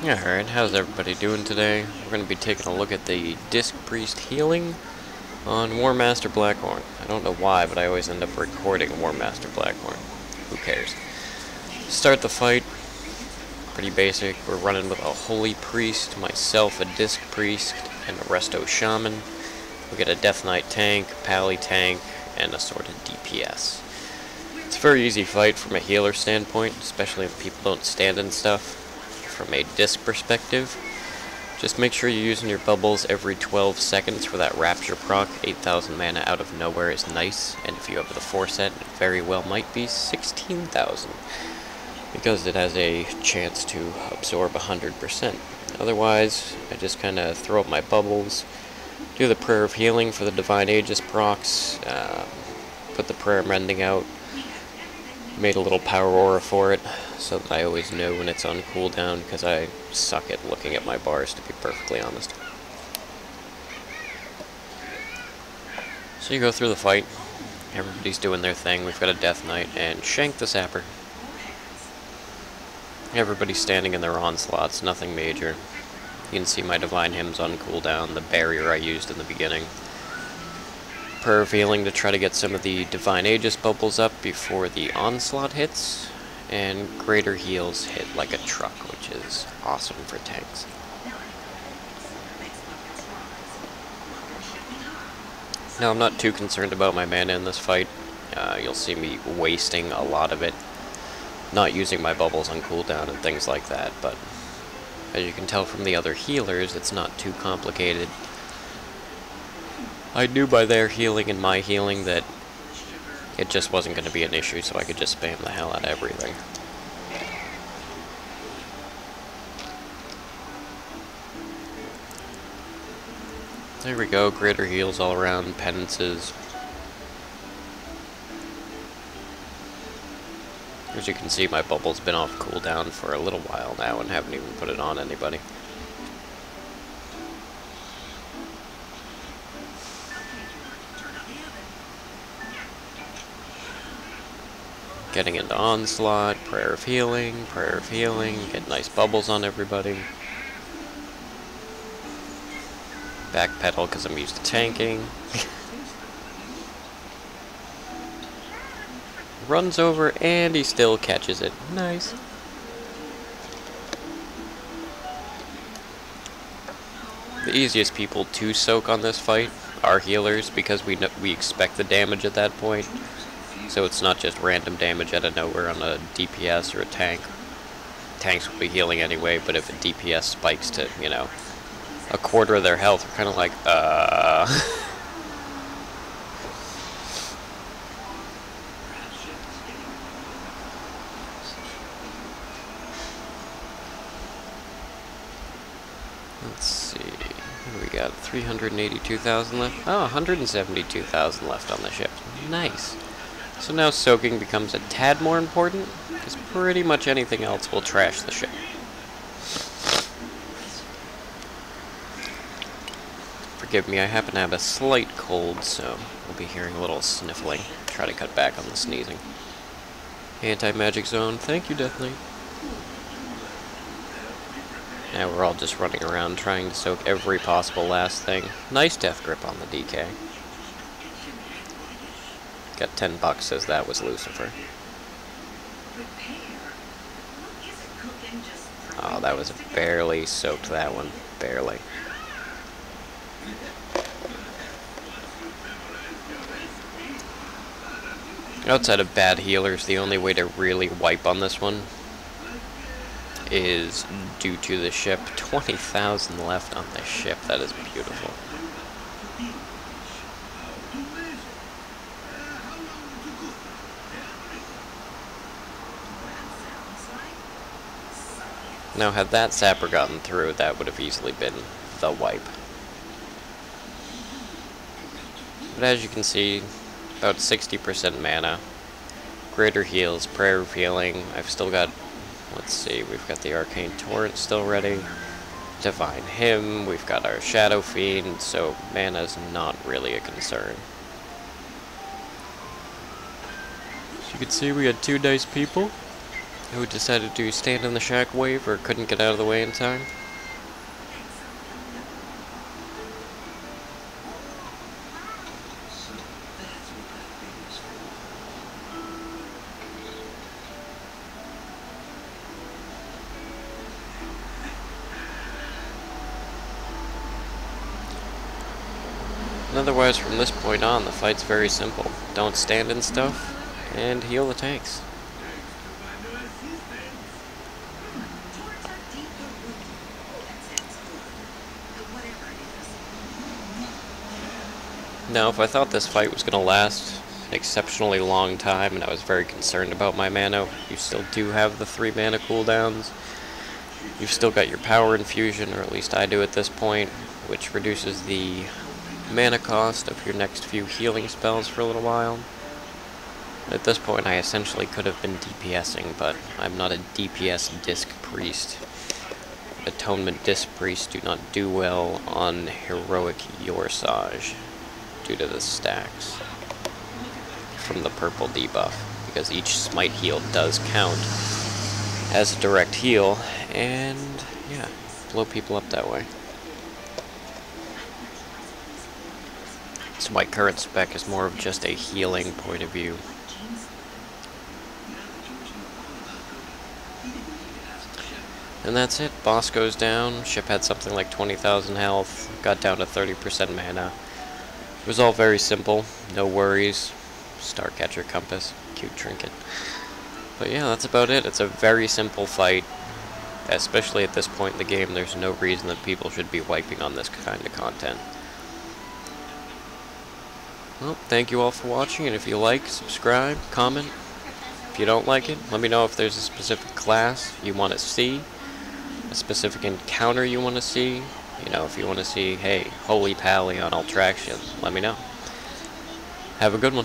Alright, how's everybody doing today? We're going to be taking a look at the Disc Priest healing on Warmaster Blackhorn. I don't know why, but I always end up recording Warmaster Blackhorn. Who cares? Start the fight. Pretty basic. We're running with a Holy Priest, myself a Disc Priest, and a Resto Shaman. We get a Death Knight tank, Pally tank, and a sort of DPS. It's a very easy fight from a healer standpoint, especially if people don't stand and stuff. From a disc perspective, just make sure you're using your bubbles every 12 seconds for that Rapture proc. 8,000 mana out of nowhere is nice, and if you have the 4 set, it very well might be 16,000, because it has a chance to absorb 100%. Otherwise, I just kind of throw up my bubbles, do the Prayer of Healing for the Divine Aegis procs, put the Prayer of Mending out, made a little power aura for it, so that I always know when it's on cooldown, because I suck at looking at my bars, to be perfectly honest. So you go through the fight, everybody's doing their thing, we've got a Death Knight, and Shank the Sapper. Everybody's standing in their onslaughts, nothing major. You can see my Divine Hymns on cooldown, the barrier I used in the beginning. Prayer of Healing to try to get some of the Divine Aegis bubbles up before the onslaught hits, and Greater Heals hit like a truck, which is awesome for tanks. Now, I'm not too concerned about my mana in this fight. You'll see me wasting a lot of it, not using my bubbles on cooldown and things like that, but as you can tell from the other healers, it's not too complicated. I knew by their healing and my healing that it just wasn't going to be an issue, so I could just spam the hell out of everything. There we go, greater heals all around, penances. As you can see, my bubble's been off cooldown for a little while now and haven't even put it on anybody. Getting into Onslaught, Prayer of Healing, get nice bubbles on everybody. Backpedal because I'm used to tanking. Runs over and he still catches it. Nice. The easiest people to soak on this fight are healers, because we expect the damage at that point. So it's not just random damage out of nowhere on a DPS or a tank. Tanks will be healing anyway, but if a DPS spikes to, you know, a quarter of their health, we're kind of like, Let's see, what do we got? 382,000 left? Oh, 172,000 left on the ship. Nice. So now soaking becomes a tad more important, because pretty much anything else will trash the ship. Forgive me, I happen to have a slight cold, so we'll be hearing a little sniffling. Try to cut back on the sneezing. Anti-magic zone, thank you, Death Knight. Now we're all just running around trying to soak every possible last thing. Nice death grip on the DK. Got $10, says that was Lucifer. Oh, that was barely soaked, that one. Barely. Outside of bad healers, the only way to really wipe on this one is due to the ship. 20,000 left on the ship. That is beautiful. Now, had that Sapper gotten through, that would have easily been the wipe. But as you can see, about 60% mana. Greater heals, Prayer of Healing. I've still got, let's see, we've got the Arcane Torrent still ready. Divine Hymn, we've got our Shadow Fiend, so mana's not really a concern. As you can see, we had two nice people. who decided to stand in the shack wave or couldn't get out of the way in time. And otherwise, from this point on, the fight's very simple. Don't stand in stuff, and heal the tanks. Now, if I thought this fight was going to last an exceptionally long time, and I was very concerned about my mana, you still do have the 3 mana cooldowns. You've still got your power infusion, or at least I do at this point, which reduces the mana cost of your next few healing spells for a little while. At this point I essentially could have been DPSing, but I'm not a DPS disc priest. Atonement disc priests do not do well on heroic Yorsage due to the stacks from the purple debuff, because each smite heal does count as a direct heal, and yeah, blow people up that way. So my current spec is more of just a healing point of view. And that's it. Boss goes down. Ship had something like 20,000 health. Got down to 30% mana. It was all very simple. No worries. Starcatcher compass. Cute trinket. But yeah, that's about it. It's a very simple fight. Especially at this point in the game, there's no reason that people should be wiping on this kind of content. Well, thank you all for watching, and if you like, subscribe, comment. If you don't like it, let me know if there's a specific class you want to see, a specific encounter you want to see. You know, if you want to see, hey, Holy Pally on Ultraction, let me know. Have a good one.